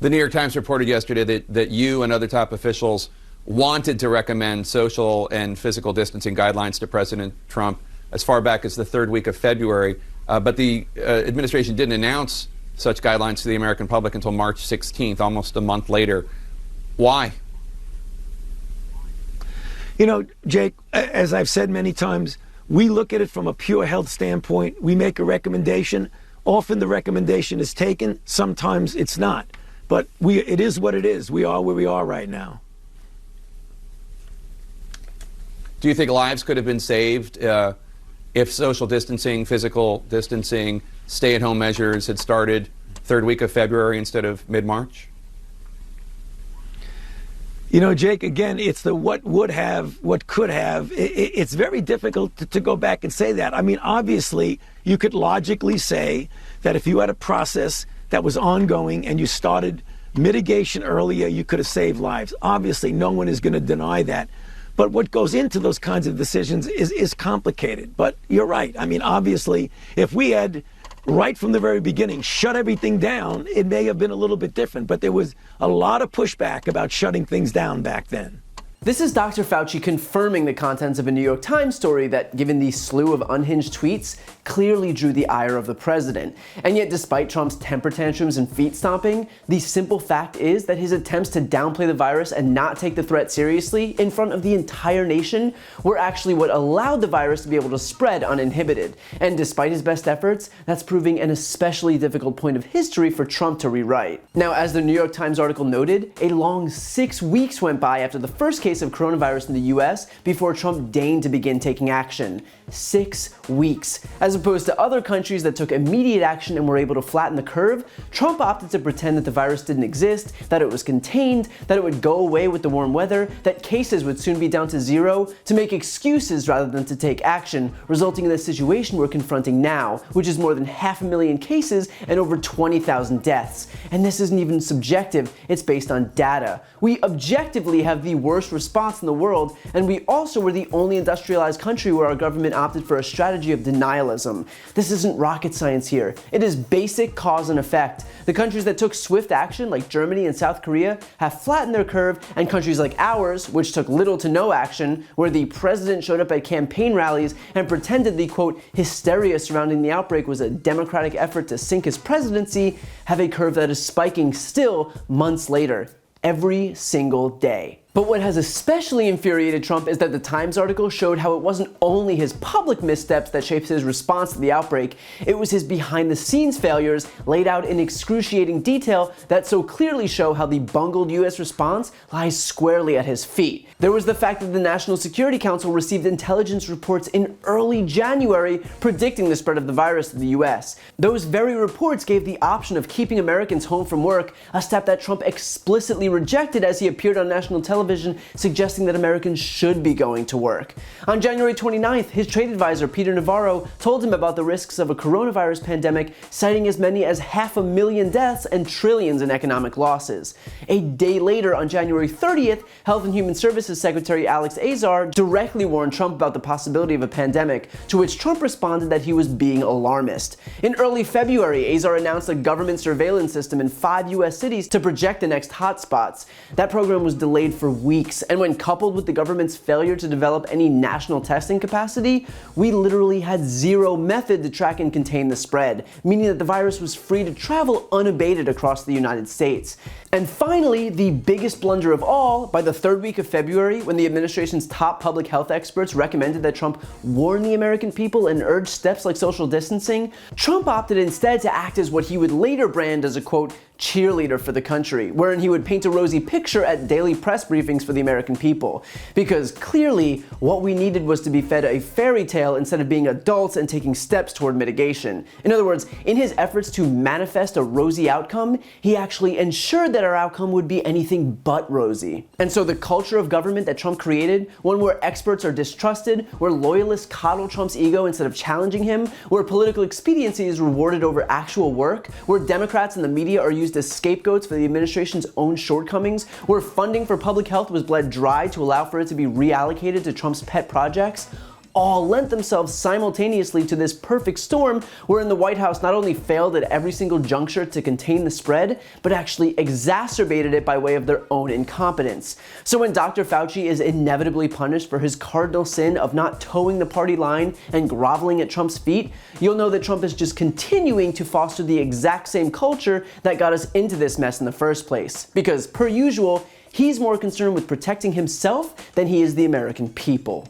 The New York Times reported yesterday that you and other top officials wanted to recommend social and physical distancing guidelines to President Trump as far back as the third week of February. But the administration didn't announce such guidelines to the American public until March 16th, almost a month later. Why? You know, Jake, as I've said many times, we look at it from a pure health standpoint. We make a recommendation. Often the recommendation is taken. Sometimes it's not. But it is what it is. We are where we are right now. Do you think lives could have been saved if social distancing, physical distancing, stay-at-home measures had started third week of February instead of mid-March? You know, Jake, again, it's the what would have, what could have. It's very difficult to go back and say that. I mean, obviously, you could logically say that if you had a process that was ongoing and you started mitigation earlier, you could have saved lives. Obviously, no one is going to deny that. But what goes into those kinds of decisions is complicated. But you're right. I mean, obviously, if we had, right from the very beginning, shut everything down, it may have been a little bit different. But there was a lot of pushback about shutting things down back then. This is Dr. Fauci confirming the contents of a New York Times story that, given the slew of unhinged tweets, clearly drew the ire of the president. And yet, despite Trump's temper tantrums and feet stomping, the simple fact is that his attempts to downplay the virus and not take the threat seriously in front of the entire nation were actually what allowed the virus to be able to spread uninhibited. And despite his best efforts, that's proving an especially difficult point of history for Trump to rewrite. Now, as the New York Times article noted, a long 6 weeks went by after the first case of coronavirus in the US before Trump deigned to begin taking action. 6 weeks. As opposed to other countries that took immediate action and were able to flatten the curve, Trump opted to pretend that the virus didn't exist, that it was contained, that it would go away with the warm weather, that cases would soon be down to zero, to make excuses rather than to take action, resulting in the situation we're confronting now, which is more than 500,000 cases and over 20,000 deaths. And this isn't even subjective, it's based on data. We objectively have the worst response in the world, and we also were the only industrialized country where our government opted for a strategy of denialism. This isn't rocket science here. It is basic cause and effect. The countries that took swift action, like Germany and South Korea, have flattened their curve, and countries like ours, which took little to no action, where the president showed up at campaign rallies and pretended the, quote, hysteria surrounding the outbreak was a democratic effort to sink his presidency, have a curve that is spiking still months later, every single day. But what has especially infuriated Trump is that the Times article showed how it wasn't only his public missteps that shaped his response to the outbreak, it was his behind-the-scenes failures laid out in excruciating detail that so clearly show how the bungled US response lies squarely at his feet. There was the fact that the National Security Council received intelligence reports in early January predicting the spread of the virus to the US. Those very reports gave the option of keeping Americans home from work, a step that Trump explicitly rejected as he appeared on national television suggesting that Americans should be going to work. On January 29th, his trade advisor, Peter Navarro, told him about the risks of a coronavirus pandemic, citing as many as 500,000 deaths and trillions in economic losses. A day later, on January 30th, Health and Human Services Secretary Alex Azar directly warned Trump about the possibility of a pandemic, to which Trump responded that he was being alarmist. In early February, Azar announced a government surveillance system in 5 US cities to project the next hotspots. That program was delayed for weeks, and when coupled with the government's failure to develop any national testing capacity, we literally had zero method to track and contain the spread, meaning that the virus was free to travel unabated across the United States. And finally, the biggest blunder of all, by the third week of February, when the administration's top public health experts recommended that Trump warn the American people and urge steps like social distancing, Trump opted instead to act as what he would later brand as a, quote, cheerleader for the country, wherein he would paint a rosy picture at daily press briefings for the American people. Because clearly, what we needed was to be fed a fairy tale instead of being adults and taking steps toward mitigation. In other words, in his efforts to manifest a rosy outcome, he actually ensured that our outcome would be anything but rosy. And so the culture of government that Trump created, one where experts are distrusted, where loyalists coddle Trump's ego instead of challenging him, where political expediency is rewarded over actual work, where Democrats and the media are used as scapegoats for the administration's own shortcomings, where funding for public health was bled dry to allow for it to be reallocated to Trump's pet projects, all lent themselves simultaneously to this perfect storm wherein the White House not only failed at every single juncture to contain the spread, but actually exacerbated it by way of their own incompetence. So when Dr. Fauci is inevitably punished for his cardinal sin of not towing the party line and groveling at Trump's feet, you'll know that Trump is just continuing to foster the exact same culture that got us into this mess in the first place. Because, per usual, he's more concerned with protecting himself than he is the American people.